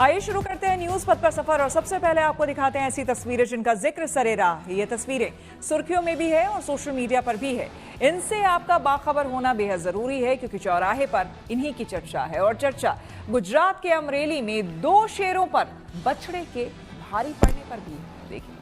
आइए शुरू करते हैं न्यूज पथ पर सफर और सबसे पहले आपको दिखाते हैं ऐसी तस्वीरें जिनका जिक्र सरेरा। ये तस्वीरें सुर्खियों में भी है और सोशल मीडिया पर भी है। इनसे आपका बाखबर होना बेहद जरूरी है क्योंकि चौराहे पर इन्हीं की चर्चा है। और चर्चा गुजरात के अमरेली में 2 शेरों पर बछड़े के भारी पड़ने पर भी है। देखिए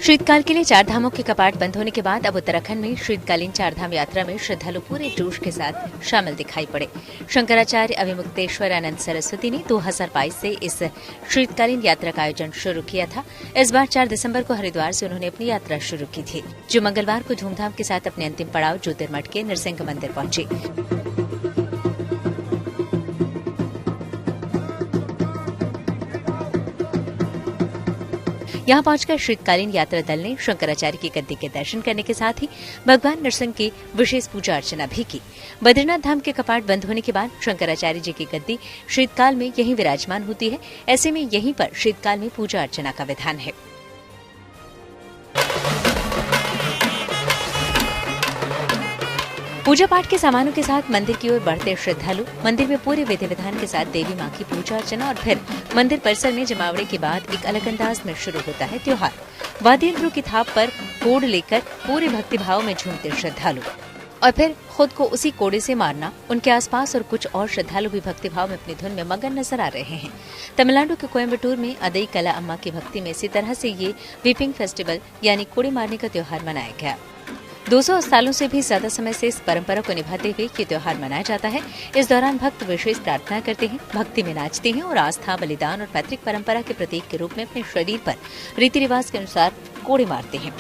शीतकाल के लिए 4 धामों के कपाट बंद होने के बाद अब उत्तराखंड में शीतकालीन 4 धाम यात्रा में श्रद्धालु पूरे जोश के साथ शामिल दिखाई पड़े। शंकराचार्य अभिमुक्तेश्वर आनंद सरस्वती ने 2022 से इस शीतकालीन यात्रा का आयोजन शुरू किया था। इस बार 4 दिसंबर को हरिद्वार से उन्होंने अपनी यात्रा शुरू की थी, जो मंगलवार को धूमधाम के साथ अपने अंतिम पड़ाव ज्योतिर्मठ के नृसिंह मंदिर पहुंची। यहां पहुंचकर शीतकालीन यात्रा दल ने शंकराचार्य की गद्दी के दर्शन करने के साथ ही भगवान नरसिंह की विशेष पूजा अर्चना भी की। बद्रीनाथ धाम के कपाट बंद होने के बाद शंकराचार्य जी की गद्दी शीतकाल में यहीं विराजमान होती है। ऐसे में यहीं पर शीतकाल में पूजा अर्चना का विधान है। पूजा पाठ के सामानों के साथ मंदिर की ओर बढ़ते श्रद्धालु मंदिर में पूरे विधि विधान के साथ देवी मां की पूजा अर्चना और फिर मंदिर परिसर में जमावड़े के बाद एक अलग अंदाज में शुरू होता है त्योहार। वाद्य यंत्रों की थाप पर कोड लेकर पूरे भक्तिभाव में झूमते श्रद्धालु और फिर खुद को उसी कोड़े से मारना। उनके आसपास और कुछ और श्रद्धालु भी भक्तिभाव में अपनी धुन में मगन नजर आ रहे हैं। तमिलनाडु के कोयम्बटूर में अदई कला अम्मा की भक्ति में इसी तरह से ये वीपिंग फेस्टिवल यानी कोड़े मारने का त्योहार मनाया गया। 200 सालों से भी ज्यादा समय से इस परंपरा को निभाते हुए ये त्योहार मनाया जाता है। इस दौरान भक्त विशेष प्रार्थना करते हैं, भक्ति में नाचते हैं और आस्था, बलिदान और पैतृक परंपरा के प्रतीक के रूप में अपने शरीर पर रीति रिवाज के अनुसार कोड़े मारते हैं।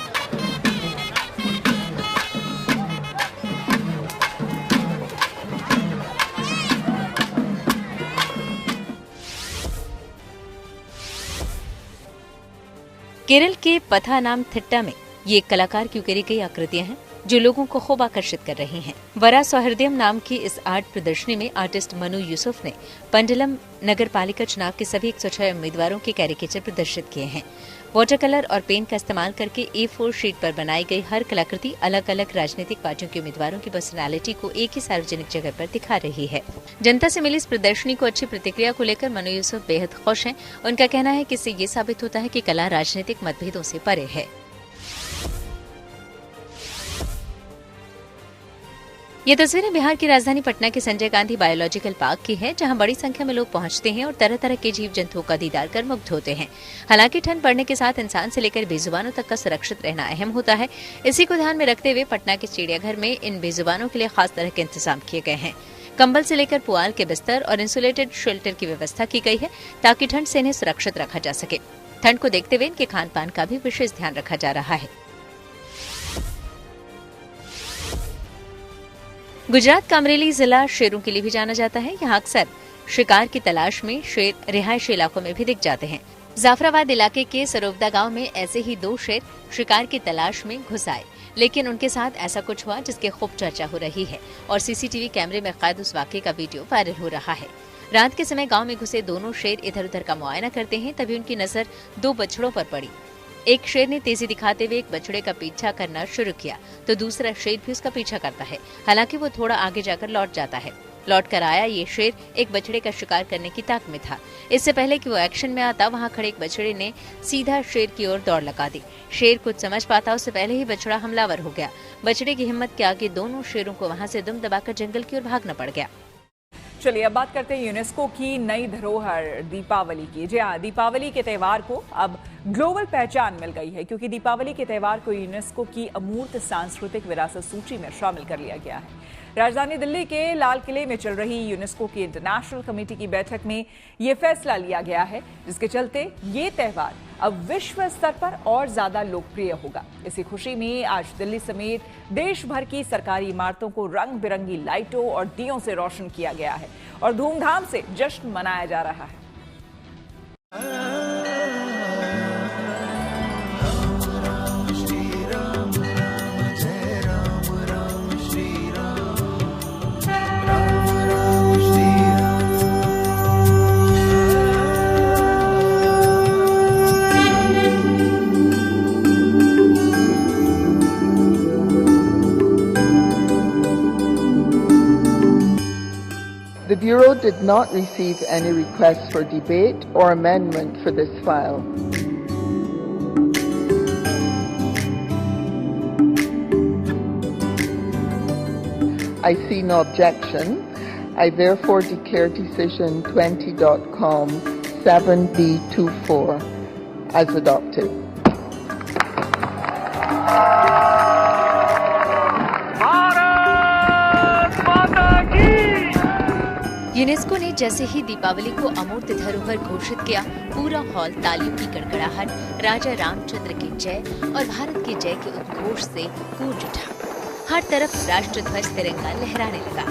केरल के पथानामथिट्टा में ये कलाकार की उकेरी गई आकृतियां हैं जो लोगों को खूब आकर्षित कर रही हैं। वरा सौहृदयम नाम की इस आर्ट प्रदर्शनी में आर्टिस्ट मनु यूसुफ ने पंडलम नगर पालिका चुनाव के सभी 106 उम्मीदवारों के कैरिकेचर प्रदर्शित किए हैं। वाटर कलर और पेन का इस्तेमाल करके A4 शीट पर बनाई गई हर कलाकृति अलग अलग राजनीतिक पार्टियों के उम्मीदवारों की पर्सनालिटी को एक ही सार्वजनिक जगह पर दिखा रही है। जनता से मिली इस प्रदर्शनी को अच्छी प्रतिक्रिया को लेकर मनु यूसुफ बेहद खुश हैं। उनका कहना है कि इससे ये साबित होता है कि कला राजनीतिक मतभेदों से परे है। ये तस्वीरें बिहार की राजधानी पटना के संजय गांधी बायोलॉजिकल पार्क की है, जहां बड़ी संख्या में लोग पहुंचते हैं और तरह तरह के जीव जंतुओं का दीदार कर मुग्ध होते हैं। हालांकि ठंड बढ़ने के साथ इंसान से लेकर बेजुबानों तक का सुरक्षित रहना अहम होता है। इसी को ध्यान में रखते हुए पटना के चिड़ियाघर में इन बेजुबानों के लिए खास तरह के इंतजाम किए गए हैं। कंबल से लेकर पुआल के बिस्तर और इंसुलेटेड शेल्टर की व्यवस्था की गई है ताकि ठंड से इन्हें सुरक्षित रखा जा सके। ठंड को देखते हुए इनके खान पान का भी विशेष ध्यान रखा जा रहा है। गुजरात का अमरेली जिला शेरों के लिए भी जाना जाता है। यहाँ अक्सर शिकार की तलाश में शेर रिहायशी इलाकों में भी दिख जाते हैं। जाफराबाद इलाके के सरोवदा गांव में ऐसे ही 2 शेर शिकार की तलाश में घुस आए, लेकिन उनके साथ ऐसा कुछ हुआ जिसकी खूब चर्चा हो रही है और सीसीटीवी कैमरे में कैद उस वाकये का वीडियो वायरल हो रहा है। रात के समय गांव में घुसे दोनों शेर इधर उधर का मुआयना करते हैं, तभी उनकी नजर 2 बछड़ों पर पड़ी। एक शेर ने तेजी दिखाते हुए एक बछड़े का पीछा करना शुरू किया तो दूसरा शेर भी उसका पीछा करता है। हालांकि वो थोड़ा आगे जाकर लौट जाता है। लौट कर आया ये शेर एक बछड़े का शिकार करने की ताक में था। इससे पहले कि वो एक्शन में आता, वहां खड़े एक बछड़े ने सीधा शेर की ओर दौड़ लगा दी। शेर कुछ समझ पाता उससे पहले ही बछड़ा हमलावर हो गया। बछड़े की हिम्मत के आगे दोनों शेरों को वहां से दुम दबाकर जंगल की ओर भागना पड़ गया। चलिए अब बात करते हैं यूनेस्को की नई धरोहर दीपावली की। जी हाँ, दीपावली के त्यौहार को अब ग्लोबल पहचान मिल गई है क्योंकि दीपावली के त्यौहार को यूनेस्को की अमूर्त सांस्कृतिक विरासत सूची में शामिल कर लिया गया है। राजधानी दिल्ली के लाल किले में चल रही यूनेस्को की इंटरनेशनल कमेटी की बैठक में ये फैसला लिया गया है, जिसके चलते ये त्यौहार अब विश्व स्तर पर और ज्यादा लोकप्रिय होगा। इसी खुशी में आज दिल्ली समेत देश भर की सरकारी इमारतों को रंग बिरंगी लाइटों और दियों से रोशन किया गया है और धूमधाम से जश्न मनाया जा रहा है। did not receive any requests for debate or amendment for this file. I see no objection. I therefore declare decision 20.com 7B24 as adopted. UNESCO ने जैसे ही दीपावली को अमूर्त धरोहर घोषित किया, पूरा हॉल तालियों की गड़गड़ाहट, राजा रामचंद्र की जय और भारत की जय के उद्घोष से गूंज उठा। हर तरफ राष्ट्रध्वज तिरंगा लहराने लगा,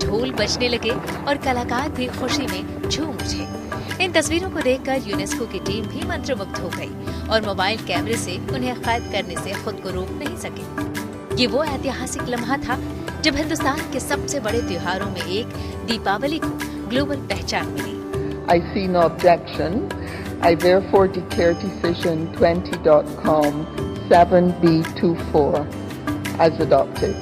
ढोल बजने लगे और कलाकार भी खुशी में झूम उठे। इन तस्वीरों को देखकर यूनेस्को की टीम भी मंत्रमुग्ध हो गई और मोबाइल कैमरे से उन्हें कैद करने से खुद को रोक नहीं सके। ये वो ऐतिहासिक लम्हा था जब हिंदुस्तान के सबसे बड़े त्योहारों में एक दीपावली को ग्लोबल पहचान मिली। I see no objection. I therefore declare decision 20.com 7B24 as adopted.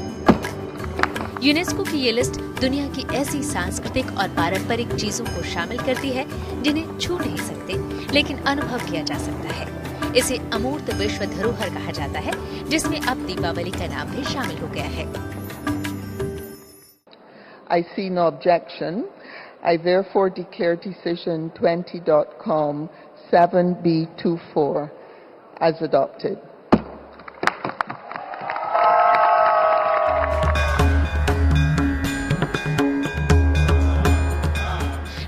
UNESCO की ये लिस्ट दुनिया की ऐसी सांस्कृतिक और पारंपरिक चीजों को शामिल करती है जिन्हें छू नहीं सकते लेकिन अनुभव किया जा सकता है। इसे अमूर्त विश्व धरोहर कहा जाता है, जिसमें अब दीपावली का नाम भी शामिल हो गया है। I see no objection. I therefore declare decision 20.com 7B24 as adopted.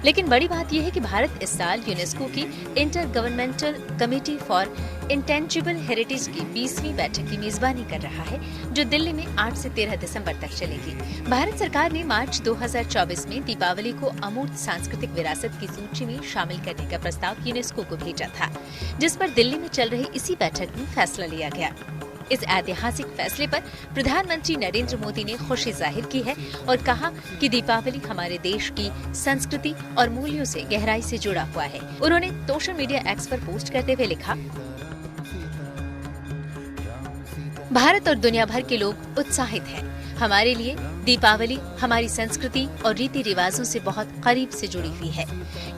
लेकिन बड़ी बात यह है कि भारत इस साल यूनेस्को की inter governmental committee for intangible heritage की 20वीं बैठक की मेजबानी कर रहा है, जो दिल्ली में 8 से 13 दिसंबर तक चलेगी। भारत सरकार ने मार्च 2024 में दीपावली को अमूर्त सांस्कृतिक विरासत की सूची में शामिल करने का प्रस्ताव यूनेस्को को भेजा था, जिस पर दिल्ली में चल रही इसी बैठक में फैसला लिया गया। इस ऐतिहासिक फैसले पर प्रधानमंत्री नरेंद्र मोदी ने खुशी जाहिर की है और कहा कि दीपावली हमारे देश की संस्कृति और मूल्यों से गहराई से जुड़ा हुआ है। उन्होंने सोशल मीडिया एक्स पर पोस्ट करते हुए लिखा, भारत और दुनिया भर के लोग उत्साहित हैं। हमारे लिए दीपावली हमारी संस्कृति और रीति रिवाजों से बहुत करीब से जुड़ी हुई है।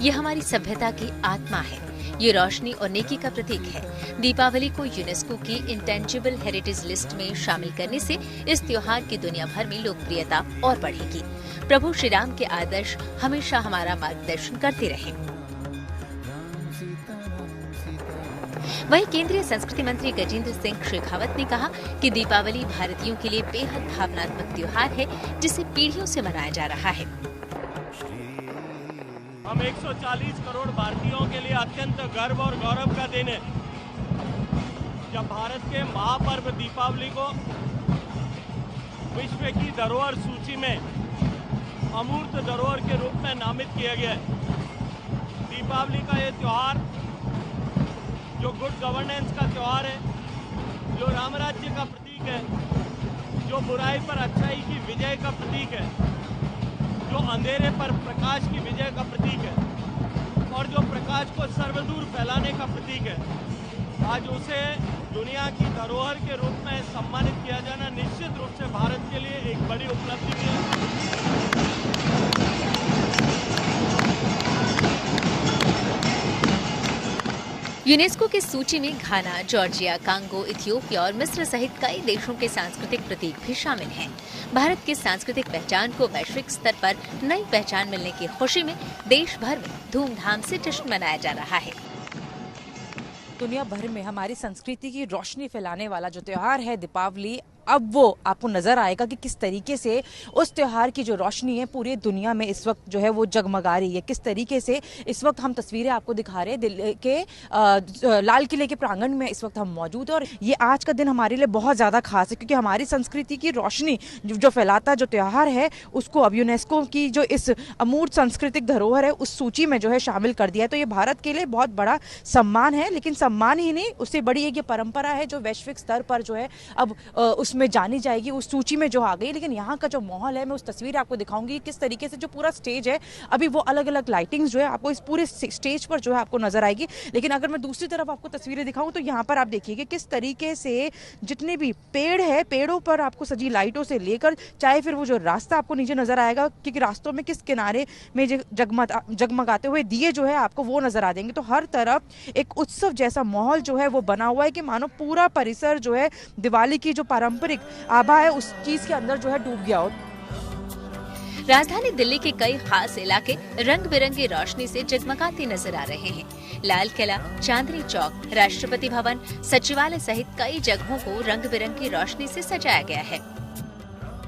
ये हमारी सभ्यता की आत्मा है। ये रोशनी और नेकी का प्रतीक है। दीपावली को यूनेस्को की इंटेंजिबल हेरिटेज लिस्ट में शामिल करने से इस त्योहार की दुनिया भर में लोकप्रियता और बढ़ेगी। प्रभु श्री राम के आदर्श हमेशा हमारा मार्गदर्शन करते रहे। वहीं केंद्रीय संस्कृति मंत्री गजेंद्र सिंह शेखावत ने कहा कि दीपावली भारतीयों के लिए बेहद भावनात्मक त्योहार है, जिसे पीढ़ियों से मनाया जा रहा है। हम 140 करोड़ भारतीयों के लिए अत्यंत गर्व और गौरव का दिन है जब भारत के महापर्व दीपावली को विश्व की धरोहर सूची में अमूर्त धरोहर के रूप में नामित किया गया है। दीपावली का ये त्योहार जो गुड गवर्नेंस का त्योहार है, जो राम राज्य का प्रतीक है, जो बुराई पर अच्छाई की विजय का प्रतीक है, जो अंधेरे पर प्रकाश की विजय का प्रतीक है और जो प्रकाश को सर्वदूर फैलाने का प्रतीक है, आज उसे दुनिया की धरोहर के रूप में सम्मानित किया जाना निश्चित रूप से भारत के लिए एक बड़ी उपलब्धि है। यूनेस्को की सूची में घाना, जॉर्जिया, कांगो, इथियोपिया और मिस्र सहित कई देशों के सांस्कृतिक प्रतीक भी शामिल हैं। भारत की सांस्कृतिक पहचान को वैश्विक स्तर पर नई पहचान मिलने की खुशी में देश भर में धूमधाम से जश्न मनाया जा रहा है। दुनिया भर में हमारी संस्कृति की रोशनी फैलाने वाला जो त्योहार है दीपावली, अब वो आपको नजर आएगा कि किस तरीके से उस त्योहार की जो रोशनी है पूरी दुनिया में इस वक्त जो है वो जगमगा रही है। किस तरीके से इस वक्त हम तस्वीरें आपको दिखा रहे हैं दिल्ली के लाल किले के प्रांगण में इस वक्त हम मौजूद हैं और ये आज का दिन हमारे लिए बहुत ज़्यादा खास है क्योंकि हमारी संस्कृति की रोशनी जो फैलाता जो त्यौहार है उसको अब यूनेस्को की जो इस अमूर्त सांस्कृतिक धरोहर है उस सूची में जो है शामिल कर दिया है। तो ये भारत के लिए बहुत बड़ा सम्मान है, लेकिन सम्मान ही नहीं, उससे बड़ी एक ये परंपरा है जो वैश्विक स्तर पर जो है अब उसमें उसमें जानी जाएगी, उस सूची में जो आ गई। लेकिन यहाँ का जो माहौल है, मैं उस तस्वीर आपको दिखाऊंगी किस तरीके से जो पूरा स्टेज है, अभी वो अलग अलग लाइटिंग्स जो है आपको इस पूरे स्टेज पर जो है आपको नजर आएगी। लेकिन अगर मैं दूसरी तरफ आपको तस्वीरें दिखाऊं तो यहाँ पर आप देखिए कि किस तरीके से जितने भी पेड़ है, पेड़ों पर आपको सजी लाइटों से लेकर चाहे फिर वो जो रास्ता आपको नीचे नजर आएगा, क्योंकि रास्तों में किस किनारे में जगमगाते हुए दिए जो है आपको वो नजर आ जाएंगे। तो हर तरफ एक उत्सव जैसा माहौल जो है वो बना हुआ है कि मानो पूरा परिसर जो है दिवाली की जो पारंपरिक आभा है उस चीज के अंदर जो है डूब गया हो। राजधानी दिल्ली के कई खास इलाके रंग बिरंगी रोशनी से जगमगाते नजर आ रहे हैं। लाल किला, चांदनी चौक, राष्ट्रपति भवन, सचिवालय सहित कई जगहों को रंग बिरंगी रोशनी से सजाया गया है।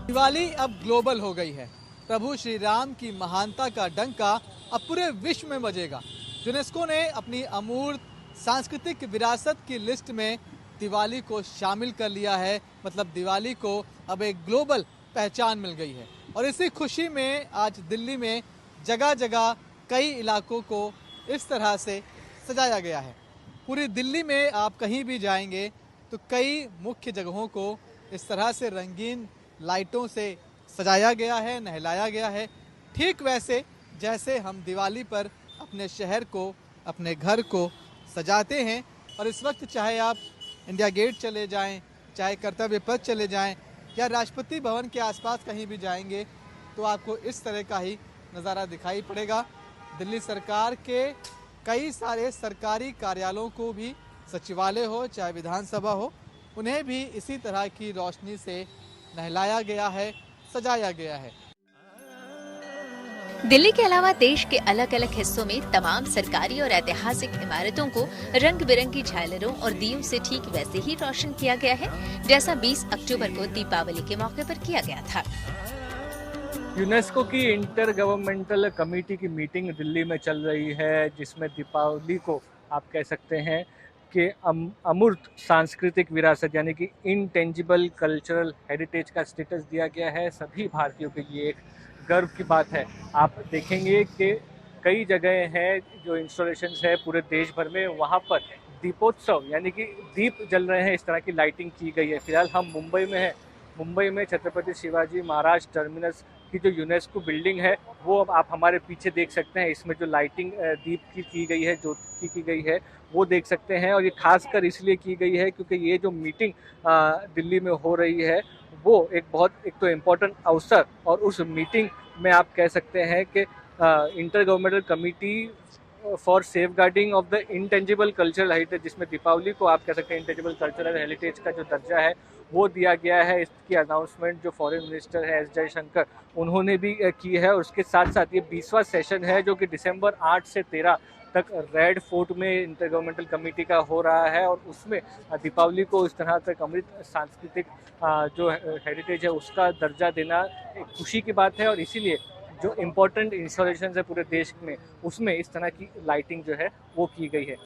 दिवाली अब ग्लोबल हो गई है। प्रभु श्री राम की महानता का डंका अब पूरे विश्व में बजेगा। यूनेस्को ने अपनी अमूर्त सांस्कृतिक विरासत की लिस्ट में दिवाली को शामिल कर लिया है। मतलब दिवाली को अब एक ग्लोबल पहचान मिल गई है। और इसी खुशी में आज दिल्ली में जगह जगह कई इलाकों को इस तरह से सजाया गया है। पूरी दिल्ली में आप कहीं भी जाएंगे तो कई मुख्य जगहों को इस तरह से रंगीन लाइटों से सजाया गया है, नहलाया गया है। ठीक वैसे जैसे हम दिवाली पर अपने शहर को, अपने घर को सजाते हैं। और इस वक्त चाहे आप इंडिया गेट चले जाएं, चाहे कर्तव्य पथ चले जाएं या राष्ट्रपति भवन के आसपास कहीं भी जाएंगे तो आपको इस तरह का ही नज़ारा दिखाई पड़ेगा। दिल्ली सरकार के कई सारे सरकारी कार्यालयों को भी, सचिवालय हो चाहे विधानसभा हो, उन्हें भी इसी तरह की रोशनी से नहलाया गया है, सजाया गया है। दिल्ली के अलावा देश के अलग अलग हिस्सों में तमाम सरकारी और ऐतिहासिक इमारतों को रंग बिरंगी झालरों और दीयों से ठीक वैसे ही रोशन किया गया है जैसा 20 अक्टूबर को दीपावली के मौके पर किया गया था। यूनेस्को की इंटर गवर्नमेंटल कमेटी की मीटिंग दिल्ली में चल रही है, जिसमें दीपावली को आप कह सकते हैं कि अमूर्त सांस्कृतिक विरासत यानी कि इनटेंजिबल कल्चरल हेरिटेज का स्टेटस दिया गया है। सभी भारतीयों के लिए एक गर्व की बात है। आप देखेंगे कि कई जगह हैं जो इंस्टॉलेशंस है पूरे देश भर में, वहाँ पर दीपोत्सव यानी कि दीप जल रहे हैं, इस तरह की लाइटिंग की गई है। फिलहाल हम मुंबई में हैं। मुंबई में छत्रपति शिवाजी महाराज टर्मिनस की जो यूनेस्को बिल्डिंग है वो आप हमारे पीछे देख सकते हैं। इसमें जो लाइटिंग दीप की गई है, ज्योति की गई है, वो देख सकते हैं। और ये खासकर इसलिए की गई है क्योंकि ये जो मीटिंग दिल्ली में हो रही है वो एक तो इम्पोर्टेंट अवसर, और उस मीटिंग में आप कह सकते हैं कि intergovernmental committee for safeguarding of the intangible cultural heritage, जिसमें दीपावली को आप कह सकते हैं इंटेंजिबल कल्चरल हेरिटेज का जो दर्जा है वो दिया गया है। इसकी अनाउंसमेंट जो फॉरेन मिनिस्टर है एस जयशंकर, उन्होंने भी की है। और उसके साथ साथ ये 20वां सेशन है जो कि दिसंबर 8 से 13 तक रेड फोर्ट में इंटर गवर्नमेंटल कमेटी का हो रहा है। और उसमें दीपावली को इस तरह तक अमृत सांस्कृतिक जो हेरिटेज है उसका दर्जा देना एक खुशी की बात है। और इसीलिए जो इम्पोर्टेंट इंस्टॉलेशन है पूरे देश में, उसमें इस तरह की लाइटिंग जो है वो की गई है।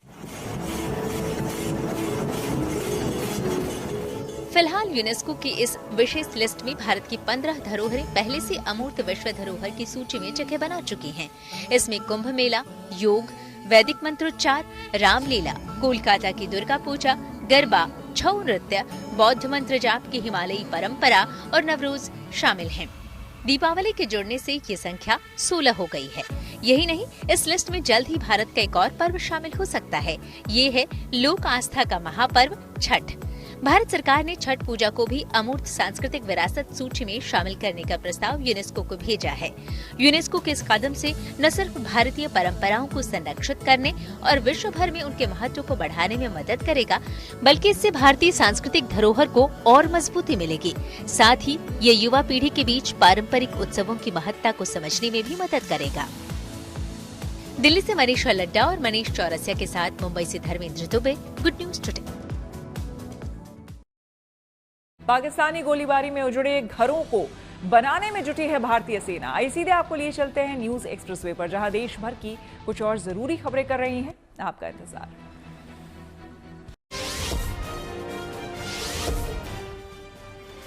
फिलहाल यूनेस्को की इस विशेष लिस्ट में भारत की 15 धरोहरें पहले से अमूर्त विश्व धरोहर की सूची में जगह बना चुकी हैं। इसमें कुंभ मेला, योग, वैदिक मंत्रोच्चार, रामलीला, कोलकाता की दुर्गा पूजा, गरबा, छऊ नृत्य, बौद्ध मंत्र जाप की हिमालयी परंपरा और नवरोज शामिल हैं। दीपावली के जुड़ने से ये संख्या 16 हो गई है। यही नहीं, इस लिस्ट में जल्द ही भारत का एक और पर्व शामिल हो सकता है। ये है लोक आस्था का महापर्व छठ। भारत सरकार ने छठ पूजा को भी अमूर्त सांस्कृतिक विरासत सूची में शामिल करने का प्रस्ताव यूनेस्को को भेजा है। यूनेस्को के इस कदम से न सिर्फ भारतीय परंपराओं को संरक्षित करने और विश्व भर में उनके महत्व को बढ़ाने में मदद करेगा, बल्कि इससे भारतीय सांस्कृतिक धरोहर को और मजबूती मिलेगी। साथ ही ये युवा पीढ़ी के बीच पारंपरिक उत्सवों की महत्ता को समझने में भी मदद करेगा। दिल्ली से मनीषा लड्डा और मनीष चौरसिया के साथ मुंबई से Dharmendra Dubey, good news today. Pakistani गोलीबारी में उजड़े घरों को बनाने में जुटी है भारतीय सेना। आइए सीधे आपको लिए चलते हैं न्यूज एक्सप्रेसवे पर, जहां देश भर की कुछ और जरूरी खबरें कर रही हैं आपका इंतजार।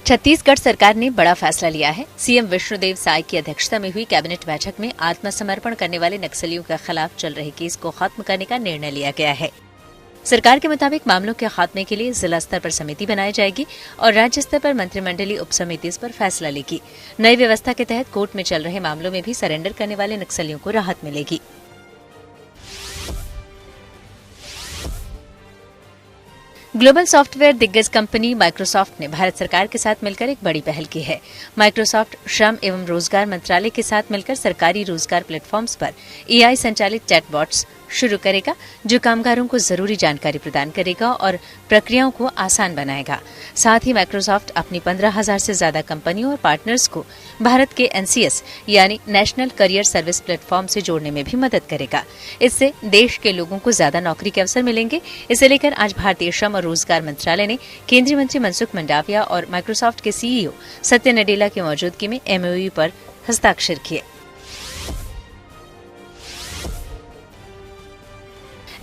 छत्तीसगढ़ सरकार ने बड़ा फैसला लिया है। सीएम विष्णुदेव साय की अध्यक्षता में हुई कैबिनेट बैठक में आत्मसमर्पण करने वाले नक्सलियों के खिलाफ चल रहे केस को खत्म करने का निर्णय लिया गया है। सरकार के मुताबिक मामलों के खात्मे के लिए जिला स्तर पर समिति बनाई जाएगी और राज्य स्तर पर मंत्रिमंडलीय उप समिति इस पर फैसला लेगी। नई व्यवस्था के तहत कोर्ट में चल रहे मामलों में भी सरेंडर करने वाले नक्सलियों को राहत मिलेगी। ग्लोबल सॉफ्टवेयर दिग्गज कंपनी माइक्रोसॉफ्ट ने भारत सरकार के साथ मिलकर एक बड़ी पहल की है। माइक्रोसॉफ्ट श्रम एवं रोजगार मंत्रालय के साथ मिलकर सरकारी रोजगार प्लेटफॉर्म्स पर एआई संचालित चैटबॉट्स शुरू करेगा, जो कामगारों को जरूरी जानकारी प्रदान करेगा और प्रक्रियाओं को आसान बनाएगा। साथ ही माइक्रोसॉफ्ट अपनी 15,000 से ज्यादा कंपनियों और पार्टनर्स को भारत के एनसीएस यानी नेशनल करियर सर्विस प्लेटफॉर्म से जोड़ने में भी मदद करेगा। इससे देश के लोगों को ज्यादा नौकरी के अवसर मिलेंगे। इसे लेकर आज भारतीय श्रम और रोजगार मंत्रालय ने केंद्रीय मंत्री मनसुख मंडाविया और माइक्रोसॉफ्ट के सीईओ सत्य नडेला की मौजूदगी में एमओयू पर हस्ताक्षर किए।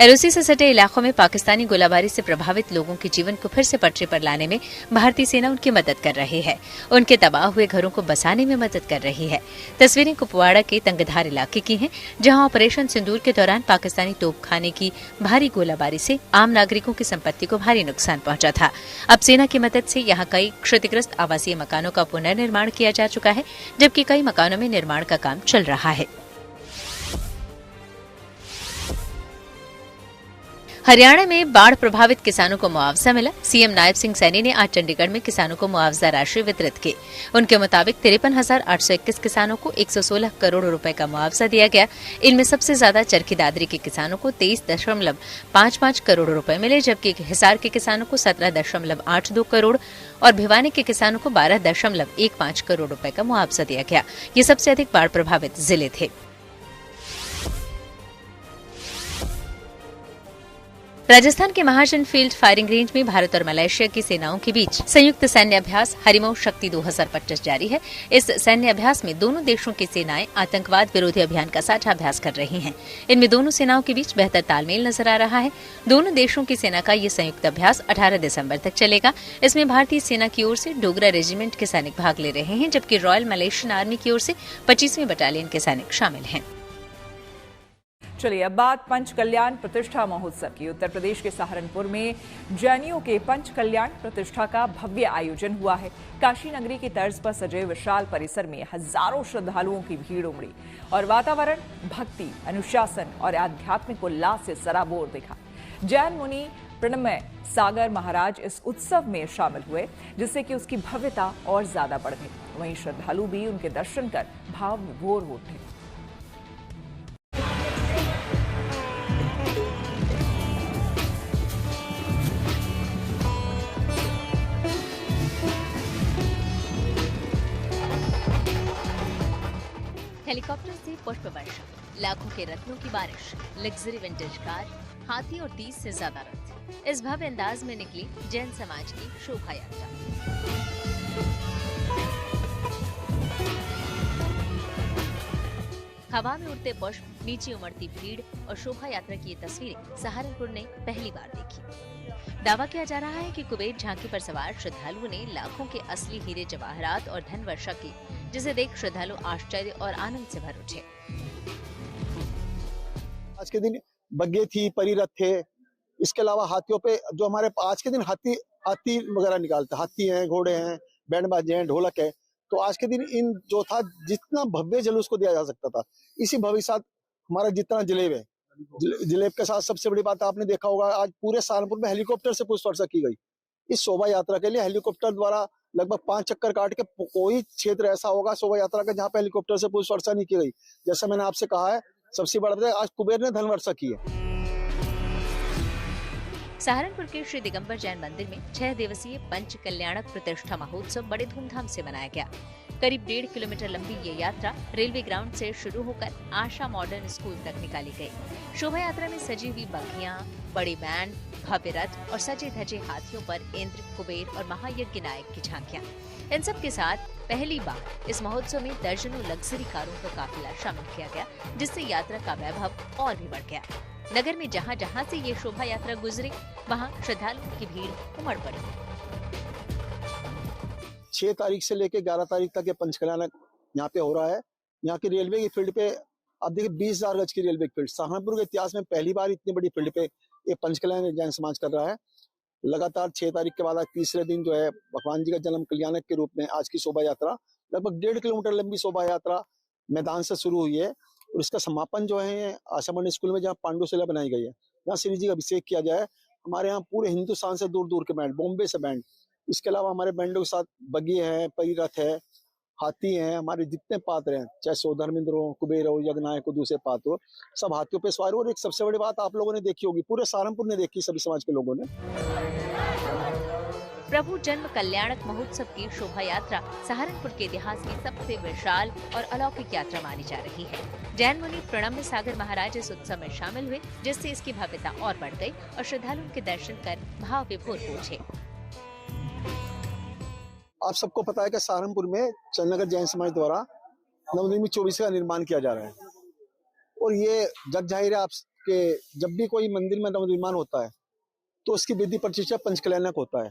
एलओसी से सटे इलाकों में पाकिस्तानी गोलाबारी से प्रभावित लोगों के जीवन को फिर से पटरी पर लाने में भारतीय सेना उनकी मदद कर रही है। उनके तबाह हुए घरों को बसाने में मदद कर रही है। तस्वीरें कुपवाड़ा के तंगधार इलाके की हैं, जहां ऑपरेशन सिंदूर के दौरान पाकिस्तानी तोपखाने की भारी गोलाबारी से आम नागरिकों की संपत्ति को भारी नुकसान पहुंचा था। अब सेना की मदद से यहां कई क्षतिग्रस्त आवासीय मकानों का पुनर्निर्माण किया जा चुका है, जबकि कई मकानों में निर्माण का काम चल रहा है। हरियाणा में बाढ़ प्रभावित किसानों को मुआवजा मिला। सीएम नायब सिंह सैनी ने आज चंडीगढ़ में किसानों को मुआवजा राशि वितरित की। उनके मुताबिक 53,821 किसानों को 116 करोड़ रुपए का मुआवजा दिया गया। इनमें सबसे ज्यादा चरखी दादरी के किसानों को 23.55 करोड़ रुपए मिले, जबकि हिसार के किसानों को 17.82 करोड़ और भिवानी के किसानों को 12.15 करोड़ रुपए का मुआवजा दिया गया। ये सबसे अधिक बाढ़ प्रभावित जिले थे। राजस्थान के महाजन फील्ड फायरिंग रेंज में भारत और मलेशिया की सेनाओं के बीच संयुक्त सैन्य अभ्यास हरिमो शक्ति 2025 जारी है। इस सैन्य अभ्यास में दोनों देशों की सेनाएं आतंकवाद विरोधी अभियान का साझा अभ्यास कर रही हैं। इनमें दोनों सेनाओं के बीच बेहतर तालमेल नजर आ रहा है। दोनों देशों की सेना का ये संयुक्त अभ्यास 18 दिसंबर तक चलेगा। इसमें भारतीय सेना की ओर से डोगरा रेजिमेंट के सैनिक भाग ले रहे हैं, जबकि रॉयल मलेशियन आर्मी की ओर से 25वीं बटालियन के सैनिक शामिल हैं। चलिए अब बात पंच कल्याण प्रतिष्ठा महोत्सव की। उत्तर प्रदेश के सहारनपुर में जैनियों के पंच कल्याण प्रतिष्ठा का भव्य आयोजन हुआ है। काशी नगरी की तर्ज पर सजे विशाल परिसर में हजारों श्रद्धालुओं की भीड़ उमड़ी और वातावरण भक्ति, अनुशासन और आध्यात्मिक उल्लास से सराबोर दिखा। जैन मुनि प्रणमय सागर महाराज इस उत्सव में शामिल हुए, जिससे कि उसकी भव्यता और ज्यादा बढ़ गई। वहीं श्रद्धालु भी उनके दर्शन कर भाव विभोर हो उठे। हेलीकॉप्टर से पुष्प वर्षा, लाखों के रत्नों की बारिश, लग्जरी विंटेज कार, हाथी और 30 से ज्यादा रथ। इस भव्य अंदाज में निकली जैन समाज की शोभा यात्रा। हवा में उड़ते पुष्प, नीचे उमड़ती भीड़ और शोभा यात्रा की ये तस्वीरें सहारनपुर ने पहली बार देखी। दावा किया जा रहा है कि कुबेर झांकी पर सवार श्रद्धालुओं ने लाखों के असली हीरे जवाहरात और धन वर्षा की, जिसे देख श्रद्धालु आश्चर्य और आनंद से भर उठे। आज के दिन बग्गे थी, परिरथ थे, इसके अलावा हाथियों पे जो हमारे आज के दिन हाथी वगैरह निकालते, हाथी हैं, घोड़े हैं, बैंड बाजे हैं, ढोलक है। तो आज के दिन इन जो था जितना भव्य जुलूस को दिया जा सकता था, इसी भव्य साथ हमारा जितना जलेब है, जलेब के साथ सबसे बड़ी बात आपने देखा होगा, आज पूरे सहारनपुर में हेलीकॉप्टर से पुष्प वर्षा की गई। इस शोभा यात्रा के लिए हेलीकॉप्टर द्वारा लगभग 5 चक्कर काट के कोई क्षेत्र ऐसा होगा शोभा यात्रा का जहाँ पे हेलीकॉप्टर से पुष्प वर्षा नहीं की गई। जैसा मैंने आपसे कहा है, सबसे बड़ा बात आज कुबेर ने धन वर्षा की है। सहारनपुर के श्री दिगंबर जैन मंदिर में 6 दिवसीय पंच कल्याणक प्रतिष्ठा महोत्सव बड़े धूमधाम से मनाया गया। करीब 1.5 किलोमीटर लंबी ये यात्रा रेलवे ग्राउंड से शुरू होकर आशा मॉडर्न स्कूल तक निकाली गई। शोभा यात्रा में सजी हुई बग्घियां, बड़ी बैंड, भव्य रथ और सजे धजे हाथियों पर इंद्र, कुबेर और महायज्ञ नायक की झांकियां। इन सब के साथ पहली बार इस महोत्सव में दर्जनों लग्जरी कारों का काफिला शामिल किया गया, जिससे यात्रा का वैभव और भी बढ़ गया। नगर में जहां जहां से ये शोभा यात्रा गुजरी, वहां श्रद्धालुओं की भीड़ उमड़ पड़ी। 6 तारीख से लेकर 11 तारीख तक ये पंच कल्याण यहाँ पे हो रहा है। यहाँ की रेलवे की फील्ड पे आप देखिए 20,000 गज की रेलवे फील्ड, सहारनपुर के इतिहास में पहली बार इतनी बड़ी फील्ड पे ये पंचकल्याण जैन समाज कर रहा है। लगातार 6 तारीख के बाद आज तीसरे दिन जो है भगवान जी का जन्म कल्याणक के रूप में आज की शोभा यात्रा लगभग 1.5 किलोमीटर लंबी शोभा यात्रा मैदान से शुरू हुई है और इसका समापन जो है आशामणि स्कूल में जहाँ पांडुशिला बनाई गई है, जहाँ श्री जी का अभिषेक किया जाए। हमारे यहाँ पूरे हिंदुस्तान से दूर दूर के बैंड, बॉम्बे से बैंड, इसके अलावा हमारे बैंडों के साथ बग्गी है, परिरथ है, हाथी हैं, हमारे जितने पात्र हैं, चाहे सौधर्मेंद्र हो, कुबेर हो, यज्ञनायक हो, दूसरे पात्र हो, सब हाथियों पे सवार हो। और एक सबसे बड़ी बात आप लोगों ने देखी होगी, पूरे सहारनपुर ने देखी, सभी समाज के लोगों ने। प्रभु जन्म कल्याणक महोत्सव की शोभा यात्रा सहारनपुर के इतिहास की सबसे विशाल और अलौकिक यात्रा मानी जा रही है। जैन मुनि प्रणम्य सागर महाराज इस उत्सव में शामिल हुए, जिससे इसकी भव्यता और बढ़ गई और श्रद्धालुओं के दर्शन कर भाव विभोर पहुंचे। आप सबको पता है कि सहारनपुर में चंदनगर जैन समाज द्वारा नवनिर्मित 24 का निर्माण किया जा रहा है और ये जग जाहिर है आपके जब भी कोई मंदिर में नवनिर्माण होता है तो उसकी विधि प्रतिष्ठा पंचकल्याणक होता है।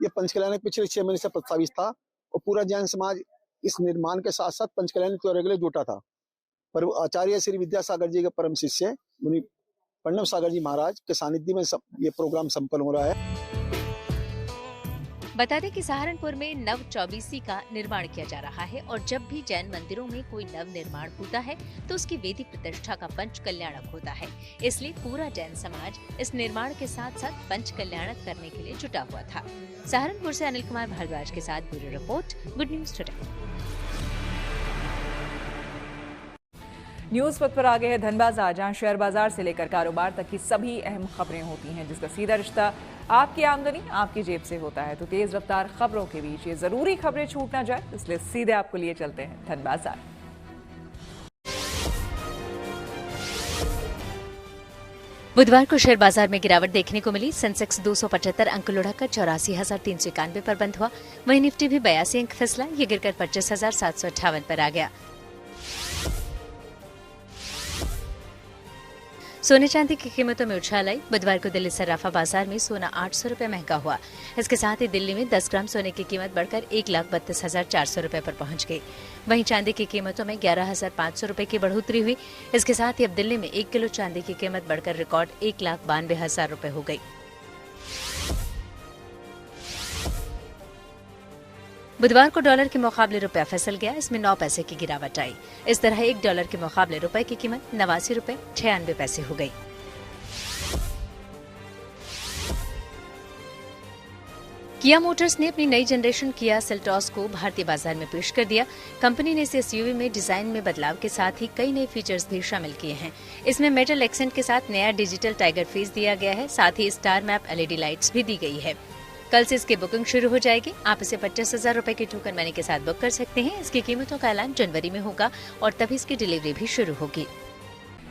ये पंचकल्याणक पिछले 6 महीने से प्रस्तावित था और पूरा जैन समाज इस निर्माण के साथ साथ पंचकल्याणक के लिए जुटा था। पर आचार्य श्री विद्यासागर जी के परम शिष्य मुनि प्रणव सागर जी महाराज के सानिध्य में ये प्रोग्राम संपन्न हो रहा है। बता दें कि सहारनपुर में नव 24 का निर्माण किया जा रहा है और जब भी जैन मंदिरों में कोई नव निर्माण होता है तो उसकी वेदी प्रतिष्ठा का पंच कल्याणक होता है। इसलिए पूरा जैन समाज इस निर्माण के साथ साथ पंच कल्याणक करने के लिए जुटा हुआ था। सहारनपुर से अनिल कुमार भारद्वाज के साथ bureau report, good news today. News पथ पर आ गए हैं धन बाजार, जहां शेयर बाजार से लेकर कारोबार तक की सभी अहम खबरें होती हैं, जिसका सीधा रिश्ता आपकी आमदनी आपकी जेब से होता है। तो तेज रफ्तार खबरों के बीच ये जरूरी खबरें छूट ना जाए, इसलिए सीधे आपको लिए चलते हैं धन बाजार। बुधवार को शेयर बाजार में गिरावट देखने को मिली। सेंसेक्स 275 अंक लुढ़कर 84,391 पर बंद हुआ। वहीं निफ्टी भी 82 अंक फिसला, ये गिरकर 25,758 पर आ गया। सोने चांदी की कीमतों में उछाल आई। बुधवार को दिल्ली सराफा बाजार में सोना 800 रुपए महंगा हुआ। इसके साथ ही दिल्ली में 10 ग्राम सोने की कीमत बढ़कर 1,32,400 रुपए पर पहुंच गई। वहीं चांदी की कीमतों में 11,500 रुपए की बढ़ोतरी हुई। इसके साथ ही अब दिल्ली में 1 किलो चांदी की कीमत बढ़कर रिकॉर्ड 1,92,000 रुपए हो गई। बुधवार को डॉलर के मुकाबले रुपया फिसल गया, इसमें 9 पैसे की गिरावट आई। इस तरह $1 के मुकाबले रुपए की कीमत 89 रुपए 96 पैसे हो गई। किया मोटर्स ने अपनी नई जनरेशन किया सेल्टॉस को भारतीय बाजार में पेश कर दिया। कंपनी ने इस एसयूवी में डिजाइन में बदलाव के साथ ही कई नए फीचर्स भी शामिल किए हैं। इसमें मेटल एक्सेंट के साथ नया डिजिटल टाइगर फेस दिया गया है, साथ ही स्टार मैप LED लाइट्स भी दी गई है। कल से इसकी बुकिंग शुरू हो जाएगी। आप इसे 25,000 रुपए की टोकन मनी के साथ बुक कर सकते हैं। इसकी कीमतों का ऐलान जनवरी में होगा और तभी इसकी डिलीवरी भी शुरू होगी।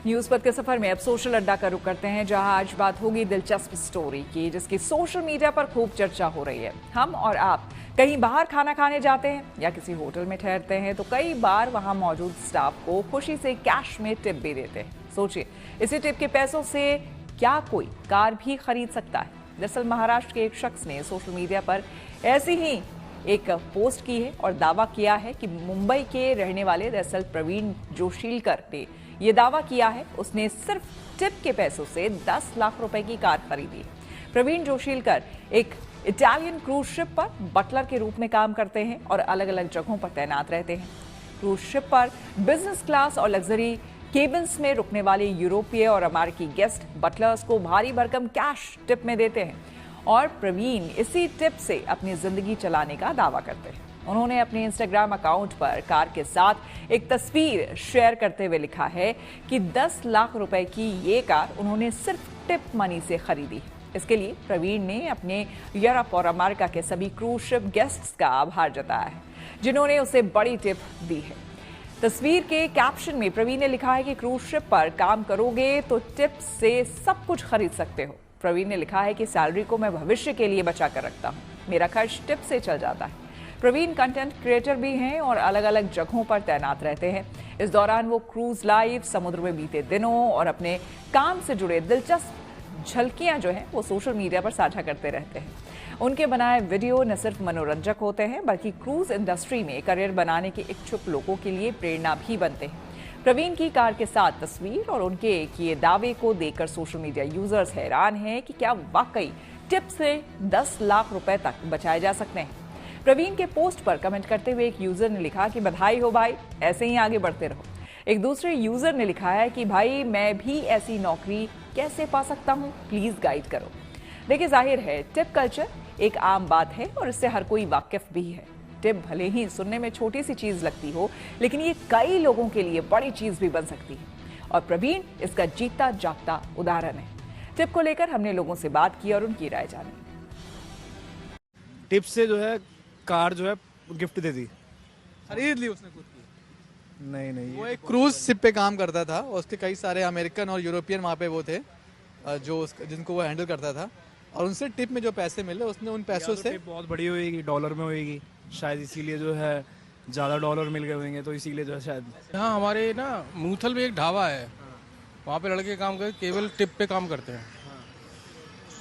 न्यूज पथ के सफर में अब सोशल अड्डा का रुख करते हैं, जहां आज बात होगी दिलचस्प स्टोरी की, जिसकी सोशल मीडिया पर खूब चर्चा हो रही है। हम और आप कहीं बाहर खाना खाने जाते हैं या किसी होटल में ठहरते हैं तो कई बार वहां मौजूद स्टाफ को खुशी से कैश में टिप भी देते हैं। सोचिए, इसी टिप के पैसों से क्या कोई कार भी खरीद सकता है? दरअसल महाराष्ट्र के एक शख्स ने सोशल मीडिया पर ऐसी ही एक पोस्ट की है और दावा किया है कि मुंबई के रहने वाले दरअसल प्रवीण जोशीलकर ने यह दावा किया है उसने सिर्फ टिप के पैसों से 10 लाख रुपए की कार खरीदी। प्रवीण जोशीलकर एक इटालियन क्रूज शिप पर बटलर के रूप में काम करते हैं और अलग अलग जगहों पर तैनात रहते हैं। क्रूज शिप पर बिजनेस क्लास और लग्जरी केबिन्स में रुकने वाले यूरोपीय और अमेरिकी गेस्ट बटलर्स को भारी भरकम कैश टिप में देते हैं और प्रवीण इसी टिप से अपनी जिंदगी चलाने का दावा करते हैं। उन्होंने अपने इंस्टाग्राम अकाउंट पर कार के साथ एक तस्वीर शेयर करते हुए लिखा है कि 10 लाख रुपए की ये कार उन्होंने सिर्फ टिप मनी से खरीदी। इसके लिए प्रवीण ने अपने यूरोप और अमेरिका के सभी क्रूज शिप गेस्ट्स का आभार जताया है, जिन्होंने उसे बड़ी टिप दी है। तस्वीर के कैप्शन में प्रवीण ने लिखा है कि क्रूज शिप पर काम करोगे तो टिप से सब कुछ खरीद सकते हो। प्रवीण ने लिखा है कि सैलरी को मैं भविष्य के लिए बचा कर रखता हूँ, मेरा खर्च टिप से चल जाता है। प्रवीण कंटेंट क्रिएटर भी हैं और अलग अलग जगहों पर तैनात रहते हैं। इस दौरान वो क्रूज लाइफ, समुद्र में बीते दिनों और अपने काम से जुड़े दिलचस्प झलकियां जो हैं वो सोशल मीडिया पर साझा करते रहते हैं। उनके बनाए वीडियो न सिर्फ मनोरंजक होते हैं बल्कि क्रूज इंडस्ट्री में करियर बनाने के इच्छुक लोगों के लिए प्रेरणा भी बनते हैं। प्रवीण की कार के साथ तस्वीर और उनके किए दावे को देखकर सोशल मीडिया यूजर्स हैरान हैं कि क्या वाकई टिप से 10 लाख रुपए तक बचाए जा सकते हैं। प्रवीण के पोस्ट पर कमेंट करते हुए एक यूजर ने लिखा कि बधाई हो भाई, ऐसे ही आगे बढ़ते रहो। एक दूसरे यूजर ने लिखा है कि भाई मैं भी ऐसी नौकरी कैसे पा सकता हूं, प्लीज गाइड करो। देखिए, जाहिर है टिप कल्चर एक आम बात है और इससे हर कोई वाकिफ भी है। टिप भले ही सुनने में छोटी सी चीज लगती हो, लेकिन ये कई लोगों के लिए बड़ी चीज भी बन सकती है और प्रवीण इसका जीता जागता उदाहरण है। टिप को लेकर हमने लोगों से बात की और उनकी राय जानी। टिप से जो है कार जो है गिफ्ट दे दी। खरीद ली उसने खुद की? नहीं, वो एक क्रूज शिप पे काम करता था और उसके कई सारे अमेरिकन और यूरोपियन वहाँ पे वो थे जो जिनको वो हैंडल करता था, और उनसे टिप में जो पैसे मिले उसने उन पैसों से टिप बहुत बड़ी होगी, डॉलर में होगी शायद, इसीलिए जो है ज़्यादा डॉलर मिल गए होंगे, तो इसीलिए जो है शायद। यहाँ हमारे ना मूथल में एक ढाबा है, वहाँ पे लड़के काम करते केवल टिप पे काम करते हैं।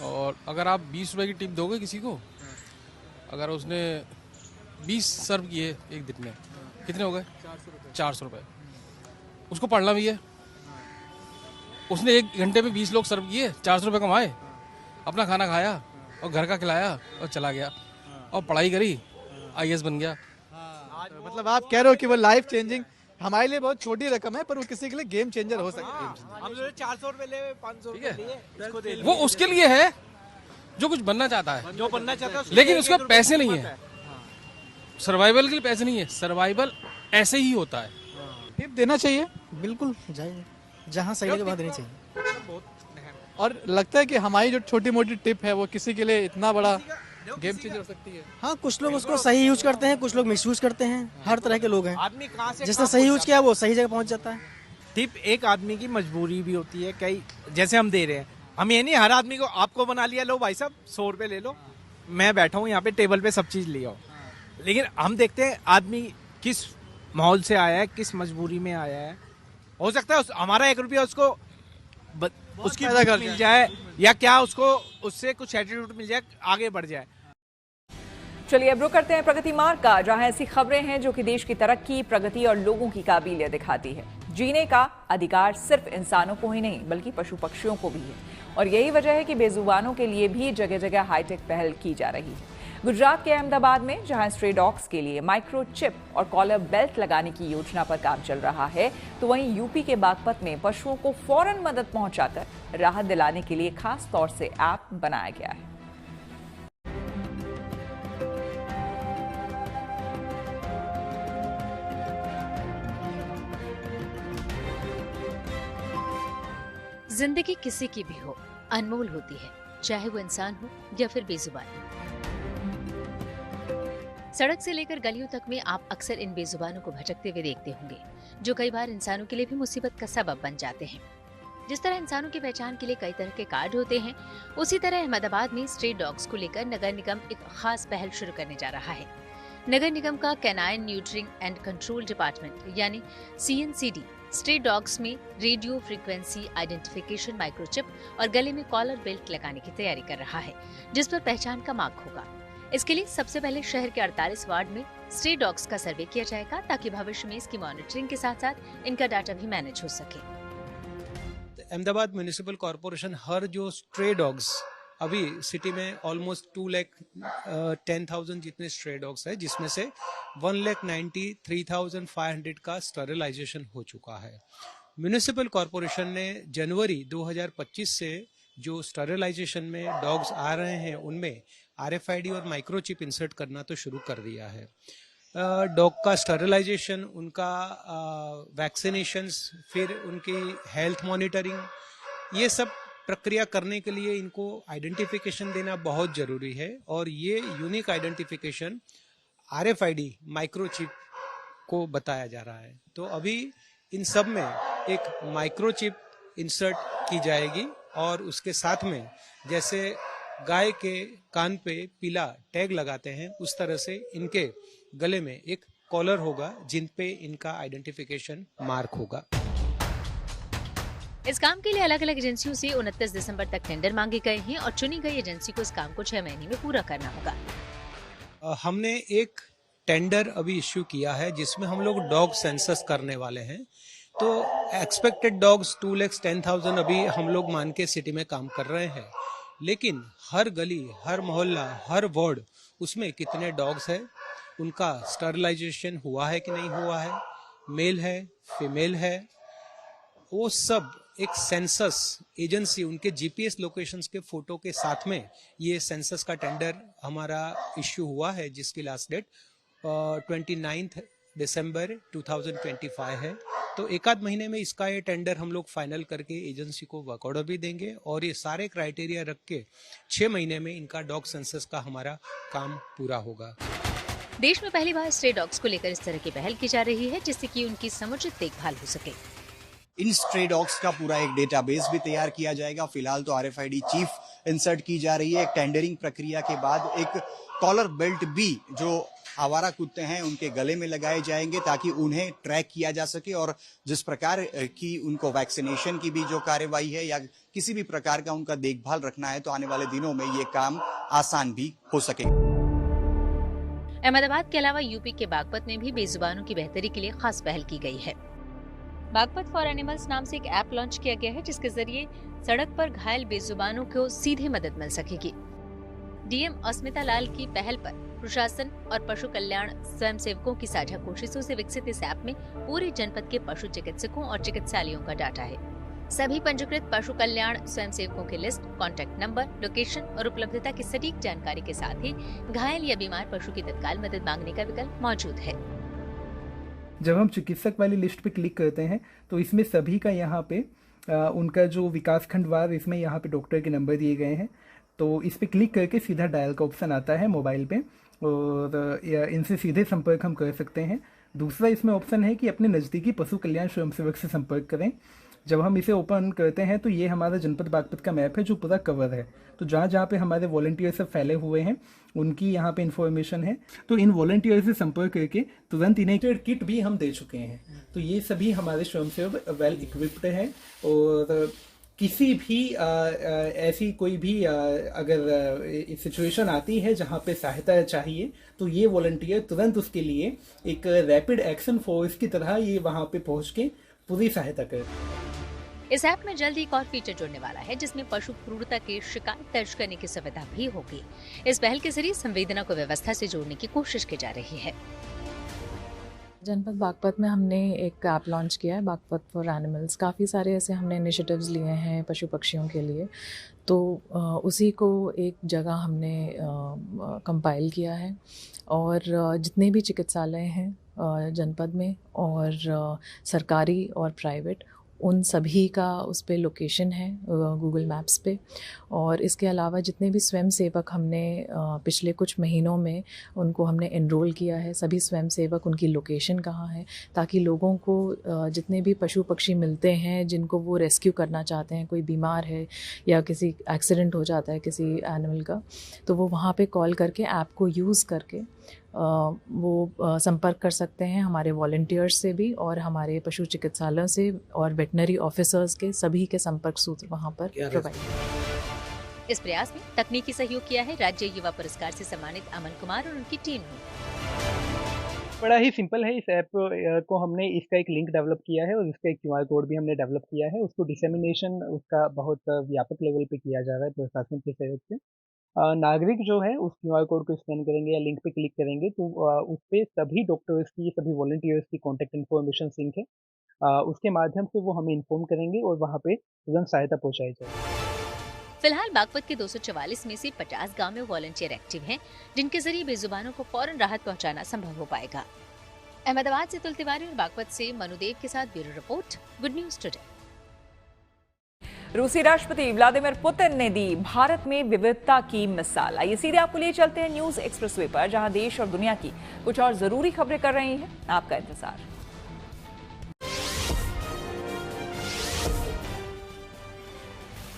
और अगर आप 20 रुपए की टिप दोगे किसी को, अगर उसने 20 सर्व किए एक दिन में, कितने हो गए? 400 रुपये। उसको पढ़ना भी है, उसने 1 घंटे में 20 लोग सर्व किए, 400 रुपये कमाए, अपना खाना खाया और घर का खिलाया और चला गया और पढ़ाई करी, IAS बन गया। मतलब आप कह रहे हो कि वो लाइफ चेंजिंग, हमारे लिए बहुत छोटी रकम है पर वो किसी के लिए गेम चेंजर हो सकती है। हम 400 रुपए ले, 500 रुपए लिए, वो उसके लिए है जो कुछ बनना चाहता है, जो बनना चाहता है, लेकिन उसके पैसे नहीं है। सर्वाइवल के लिए पैसे नहीं है, सर्वाइवल ऐसे ही होता है। टिप देना चाहिए, बिल्कुल जाएंगे, जहाँ सही लगे वहाँ देनी चाहिए। और लगता है कि हमारी जो छोटी मोटी टिप है वो किसी के लिए इतना बड़ा गेम चेंजर हो सकती है। हाँ, कुछ लोग उसको सही यूज करते हैं, कुछ लोग मिस यूज करते हैं, हर तरह के लोग हैं। आदमी कहाँ से जिसने सही यूज किया वो सही जगह पहुँच जाता है। टिप एक आदमी की मजबूरी भी होती है, कई जैसे हम दे रहे हैं, हम ये नहीं हर आदमी को आपको बना लिया, लो भाई साहब 100 रुपए ले लो, मैं बैठा हूँ यहाँ पे टेबल पे सब चीज ले आओ। लेकिन हम देखते हैं आदमी किस माहौल से आया है, किस मजबूरी में आया है। हो सकता है हमारा 1 रुपया उसको उसकी मिल जाए, या क्या उसको उससे कुछ एटीट्यूड मिल जाए, आगे बढ़ जाए। चलिए अब रुक करते हैं प्रगति मार्ग का, जहां ऐसी खबरें हैं जो कि देश की तरक्की, प्रगति और लोगों की काबिलियत दिखाती है। जीने का अधिकार सिर्फ इंसानों को ही नहीं बल्कि पशु पक्षियों को भी है, और यही वजह है कि बेजुबानों के लिए भी जगह जगह हाईटेक पहल की जा रही है। गुजरात के अहमदाबाद में जहां स्ट्रे डॉग्स के लिए माइक्रोचिप और कॉलर बेल्ट लगाने की योजना पर काम चल रहा है, तो वहीं यूपी के बागपत में पशुओं को फौरन मदद पहुंचाकर राहत दिलाने के लिए खास तौर से ऐप बनाया गया है। जिंदगी किसी की भी हो, अनमोल होती है, चाहे वो इंसान हो या फिर बेजुबान। सड़क से लेकर गलियों तक में आप अक्सर इन बेजुबानों को भटकते हुए देखते होंगे, जो कई बार इंसानों के लिए भी मुसीबत का सबब बन जाते हैं। जिस तरह इंसानों की पहचान के लिए कई तरह के कार्ड होते हैं, उसी तरह अहमदाबाद में स्ट्रे डॉग्स को लेकर नगर निगम एक खास पहल शुरू करने जा रहा है। नगर निगम का कैनाइन न्यूट्रिंग एंड कंट्रोल डिपार्टमेंट यानी CNCD स्ट्रे डॉग्स में रेडियो फ्रीक्वेंसी आइडेंटिफिकेशन माइक्रोचिप और गले में कॉलर बेल्ट लगाने की तैयारी कर रहा है, जिस पर पहचान का मार्क होगा। इसके लिए सबसे पहले शहर के 48 वार्ड में स्ट्रे डॉग्स का सर्वे किया जाएगा, ताकि भविष्य में इसकी मॉनिटरिंग के साथ साथ इनका डाटा भी मैनेज हो सके। अहमदाबाद म्युनिसिपल कॉर्पोरेशन हर जो स्ट्रे डॉग्स, अभी सिटी में ऑलमोस्ट 2,10,000 जितने स्ट्रे डॉग्स है, जिसमें से 1,93,500 का स्टरलाइजेशन हो चुका है। म्युनिसिपल कॉर्पोरेशन ने जनवरी 2025 से जो स्टरलाइजेशन में डॉग्स आ रहे हैं उनमें RFID और माइक्रोचिप इंसर्ट करना तो शुरू कर दिया है। डॉग का स्टरलाइजेशन, उनका वैक्सीनेशंस, फिर उनकी हेल्थ मॉनिटरिंग, ये सब प्रक्रिया करने के लिए इनको आइडेंटिफिकेशन देना बहुत जरूरी है, और ये यूनिक आइडेंटिफिकेशन RFID माइक्रोचिप को बताया जा रहा है। तो अभी इन सब में एक माइक्रोचिप इंसर्ट की जाएगी, और उसके साथ में जैसे गाय के कान पे पीला टैग लगाते हैं, उस तरह से इनके गले में एक कॉलर होगा जिन पे इनका आइडेंटिफिकेशन मार्क होगा। इस काम के लिए अलग अलग एजेंसियों से 29 दिसंबर तक टेंडर मांगे गए हैं, और चुनी गई एजेंसी को इस काम को 6 महीने में पूरा करना होगा। हमने एक टेंडर अभी इश्यू किया है जिसमें हम लोग डॉग सेंसस करने वाले हैं। तो एक्सपेक्टेड डॉग्स 2,10,000 अभी हम लोग मान के सिटी में काम कर रहे हैं, लेकिन हर गली, हर मोहल्ला, हर वार्ड उसमें कितने डॉग्स है, उनका स्टरलाइजेशन हुआ है कि नहीं हुआ है, मेल है, फीमेल है, वो सब एक सेंसस एजेंसी उनके जीपीएस लोकेशंस के फोटो के साथ में ये सेंसस का टेंडर हमारा इश्यू हुआ है, जिसकी लास्ट डेट 29 दिसंबर 2025 है। तो एक आध महीने में इसका ये टेंडर हम लोग फाइनल करके एजेंसी को वर्क ऑर्डर भी देंगे और ये सारे क्राइटेरिया रख के 6 महीने में इनका डॉग सेंसस का हमारा काम पूरा होगा। देश में पहली बार स्ट्रे डॉग्स को लेकर इस तरह की पहल की जा रही है, जिससे कि उनकी समुचित देखभाल हो सके। इन स्ट्रे डॉग्स का पूरा एक डेटाबेस भी तैयार किया जाएगा। फिलहाल तो RFID चिप इंसर्ट की जा रही है। एक टेंडरिंग प्रक्रिया के बाद एक कॉलर बेल्ट भी जो आवारा कुत्ते हैं उनके गले में लगाए जाएंगे, ताकि उन्हें ट्रैक किया जा सके और जिस प्रकार की उनको वैक्सीनेशन की भी जो कार्यवाही है या किसी भी प्रकार का उनका देखभाल रखना है, तो आने वाले दिनों में ये काम आसान भी हो सके। अहमदाबाद के अलावा यूपी के बागपत में भी बेजुबानों की बेहतरी के लिए खास पहल की गई है। बागपत फॉर एनिमल्स नाम से एक ऐप लॉन्च किया गया है, जिसके जरिए सड़क पर घायल बेजुबानों को सीधे मदद मिल सकेगी। डीएम अस्मिता लाल की पहल पर प्रशासन और पशु कल्याण स्वयंसेवकों की साझा कोशिशों से विकसित इस ऐप में पूरे जनपद के पशु चिकित्सकों और चिकित्सालयों का डाटा है। सभी पंजीकृत पशु कल्याण स्वयंसेवकों की लिस्ट, कॉन्टैक्ट नंबर, लोकेशन और उपलब्धता की सटीक जानकारी के साथ ही घायल या बीमार पशु की तत्काल मदद मांगने का विकल्प मौजूद है। जब हम चिकित्सक वाली लिस्ट पे क्लिक करते हैं तो इसमें सभी का यहाँ पे उनका जो विकास खंडवार, इसमें यहाँ पे डॉक्टर के नंबर दिए गए हैं। तो इस पे क्लिक करके सीधा डायल का ऑप्शन आता है मोबाइल पे और इनसे सीधे संपर्क हम कर सकते हैं। दूसरा इसमें ऑप्शन है कि अपने नज़दीकी पशु कल्याण स्वयंसेवक से संपर्क करें। जब हम इसे ओपन करते हैं तो ये हमारा जनपद बागपत का मैप है जो पूरा कवर है। तो जहाँ जहाँ पे हमारे वॉलंटियर सब फैले हुए हैं उनकी यहाँ पे इन्फॉर्मेशन है। तो इन वॉलंटियर से संपर्क करके तुरंत इन्हें किट भी हम दे चुके हैं। तो ये सभी हमारे स्वयंसेवक वेल इक्विप्ड हैं और किसी भी ऐसी कोई भी अगर सिचुएशन आती है जहाँ पे सहायता चाहिए तो ये वॉलंटियर तुरंत उसके लिए एक रैपिड एक्शन फोर्स की तरह ये वहाँ पे पहुँच के पूरी सहायता करते। इस ऐप में जल्द एक और फीचर जुड़ने वाला है, जिसमें पशु क्रूरता की शिकायत दर्ज करने की सुविधा भी होगी। इस पहल के जरिए संवेदना को व्यवस्था से जोड़ने की कोशिश की जा रही है। जनपद बागपत में हमने एक ऐप लॉन्च किया है, बागपत फॉर एनिमल्स। काफ़ी सारे ऐसे हमने इनिशिएटिव्स लिए हैं पशु पक्षियों के लिए, तो उसी को एक जगह हमने कंपाइल किया है और जितने भी चिकित्सालय हैं जनपद में और सरकारी और प्राइवेट, उन सभी का उस पे लोकेशन है गूगल मैप्स पे। और इसके अलावा जितने भी स्वयंसेवक हमने पिछले कुछ महीनों में उनको हमने एनरोल किया है, सभी स्वयंसेवक उनकी लोकेशन कहाँ है, ताकि लोगों को जितने भी पशु पक्षी मिलते हैं जिनको वो रेस्क्यू करना चाहते हैं, कोई बीमार है या किसी एक्सीडेंट हो जाता है किसी एनिमल का, तो वो वहाँ पे कॉल करके ऐप को यूज़ करके वो संपर्क कर सकते हैं हमारे वॉलंटियर्स से भी और हमारे पशु चिकित्सालयों से और वेटनरी ऑफिसर्स के, सभी के संपर्क सूत्र वहाँ पर प्रोवाइड। इस प्रयास में तकनीकी सहयोग किया है राज्य युवा पुरस्कार से सम्मानित अमन कुमार और उनकी टीम ने। बड़ा ही सिंपल है। इस ऐप को हमने इसका एक लिंक डेवलप किया है और इसका एक QR कोड भी हमने डेवलप किया है। उसको डिसेमिनेशन उसका बहुत व्यापक लेवल पे किया जा रहा है प्रशासन के सहयोग से। नागरिक जो है उस QR कोड को स्कैन करेंगे या लिंक पे क्लिक करेंगे तो उस पे सभी डॉक्टर्स की, सभी वॉलंटियर्स की कॉन्टैक्ट इन्फॉर्मेशन सिंक है। उसके माध्यम से वो हमें इन्फॉर्म करेंगे और वहाँ पे तुरंत सहायता पहुँचाई जाएगी। फिलहाल बागपत के 244 में से 50 गांव में वॉलंटियर एक्टिव हैं, जिनके जरिए बेजुबानों को फौरन राहत पहुंचाना संभव हो पाएगा। अहमदाबाद से तुल तिवारी और बागपत से मनुदेव के साथ bureau report, good news today. रूसी राष्ट्रपति व्लादिमीर पुतिन ने दी भारत में विविधता की मिसाल। आइए सीधे आपको लिए चलते हैं न्यूज एक्सप्रेसवे पर, जहां देश और दुनिया की कुछ और जरूरी खबरें कर रही हैं आपका इंतजार।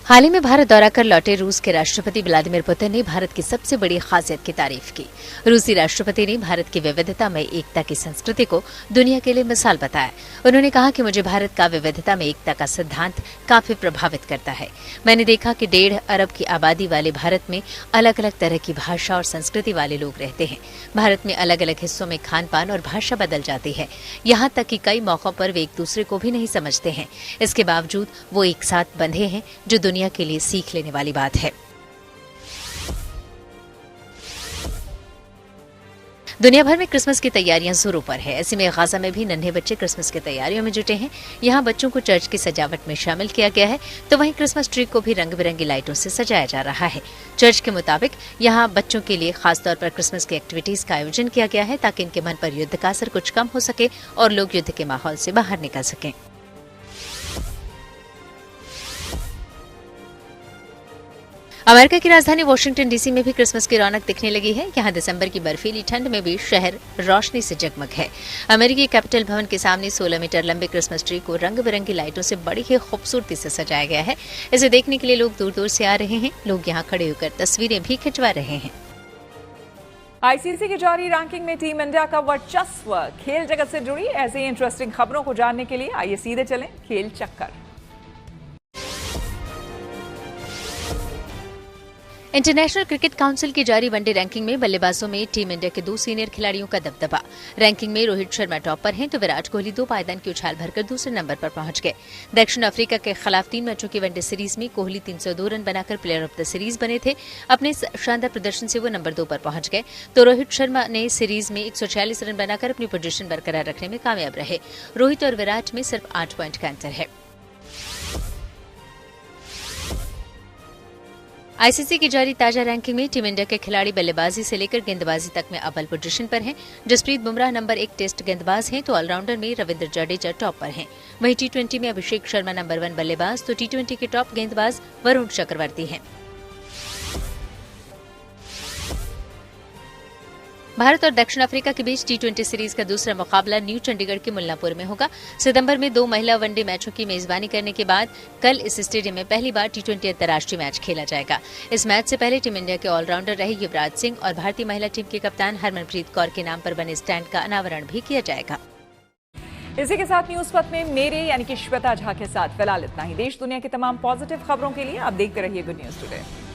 हाल ही में भारत दौरा कर लौटे रूस के राष्ट्रपति व्लादिमीर पुतिन ने भारत की सबसे बड़ी खासियत की तारीफ की। रूसी राष्ट्रपति ने भारत की विविधता में एकता की संस्कृति को दुनिया के लिए मिसाल बताया। उन्होंने कहा कि मुझे भारत का विविधता में एकता का सिद्धांत काफी प्रभावित करता है। मैंने देखा कि 1.5 अरब की आबादी वाले भारत में अलग अलग तरह की भाषा और संस्कृति वाले लोग रहते हैं। भारत में अलग अलग हिस्सों में खान पान और भाषा बदल जाती है, यहाँ तक कि कई मौकों पर वे एक दूसरे को भी नहीं समझते हैं। इसके बावजूद वो एक साथ बंधे हैं, जो दुनिया के लिए सीख लेने वाली बात है। दुनिया भर में क्रिसमस की तैयारियां जोरों पर है। ऐसे में गाजा में भी नन्हे बच्चे क्रिसमस की तैयारियों में जुटे हैं। यहाँ बच्चों को चर्च की सजावट में शामिल किया गया है, तो वहीं क्रिसमस ट्री को भी रंग बिरंगी लाइटों से सजाया जा रहा है। चर्च के मुताबिक यहाँ बच्चों के लिए खासतौर पर क्रिसमस की एक्टिविटीज का आयोजन किया गया है, ताकि इनके मन पर युद्ध का असर कुछ कम हो सके और लोग युद्ध के माहौल से बाहर निकल सकें। अमेरिका की राजधानी वॉशिंगटन डीसी में भी क्रिसमस की रौनक दिखने लगी है। यहाँ दिसंबर की बर्फीली ठंड में भी शहर रोशनी से जगमग है। अमेरिकी कैपिटल भवन के सामने 16 मीटर लंबे क्रिसमस ट्री को रंग बिरंगी लाइटों से बड़ी ही खूबसूरती से सजाया गया है। इसे देखने के लिए लोग दूर दूर से आ रहे हैं। लोग यहाँ खड़े होकर तस्वीरें भी खिंचवा रहे हैं। आईसीसी की जारी रैंकिंग में टीम इंडिया का वर्चस्व। खेल जगत से जुड़ी ऐसी इंटरेस्टिंग खबरों को जानने के लिए आइए सीधे चलें खेल चक्कर। इंटरनेशनल क्रिकेट काउंसिल की जारी वनडे रैंकिंग में बल्लेबाजों में टीम इंडिया के 2 सीनियर खिलाड़ियों का दबदबा। रैंकिंग में रोहित शर्मा टॉप पर हैं, तो विराट कोहली 2 पायदान की उछाल भरकर दूसरे नंबर पर पहुंच गए। दक्षिण अफ्रीका के खिलाफ 3 मैचों की वनडे सीरीज में कोहली 302 रन बनाकर प्लेयर ऑफ द सीरीज बने थे। अपने शानदार प्रदर्शन से वो नंबर 2 पर पहुंच गए, तो रोहित शर्मा ने सीरीज में 146 रन बनाकर अपनी पोजीशन बरकरार रखने में कामयाब रहे। रोहित और विराट में सिर्फ 8 पॉइंट का अंतर है। आईसीसी की जारी ताजा रैंकिंग में टीम इंडिया के खिलाड़ी बल्लेबाजी से लेकर गेंदबाजी तक में अव्वल पोजीशन पर हैं। जसप्रीत बुमराह नंबर 1 टेस्ट गेंदबाज हैं, तो ऑलराउंडर में रविंद्र जडेजा टॉप पर हैं। वहीं टी20 में अभिषेक शर्मा नंबर 1 बल्लेबाज, तो टी20 के टॉप गेंदबाज वरुण चक्रवर्ती हैं। भारत और दक्षिण अफ्रीका के बीच टी20 सीरीज का दूसरा मुकाबला न्यू चंडीगढ़ के मुल्लापुर में होगा। सितंबर में 2 महिला वनडे मैचों की मेजबानी करने के बाद कल इस स्टेडियम में पहली बार टी20 अंतर्राष्ट्रीय मैच खेला जाएगा। इस मैच से पहले टीम इंडिया के ऑलराउंडर रहे युवराज सिंह और भारतीय महिला टीम के कप्तान हरमनप्रीत कौर के नाम पर बने स्टैंड का अनावरण भी किया जाएगा। इसी के साथ न्यूज पथ में मेरे यानी कि श्वेता झा के साथ फिलहाल इतना ही। देश दुनिया की तमाम पॉजिटिव खबरों के लिए आप देखते रहिए गुड न्यूज टुडे।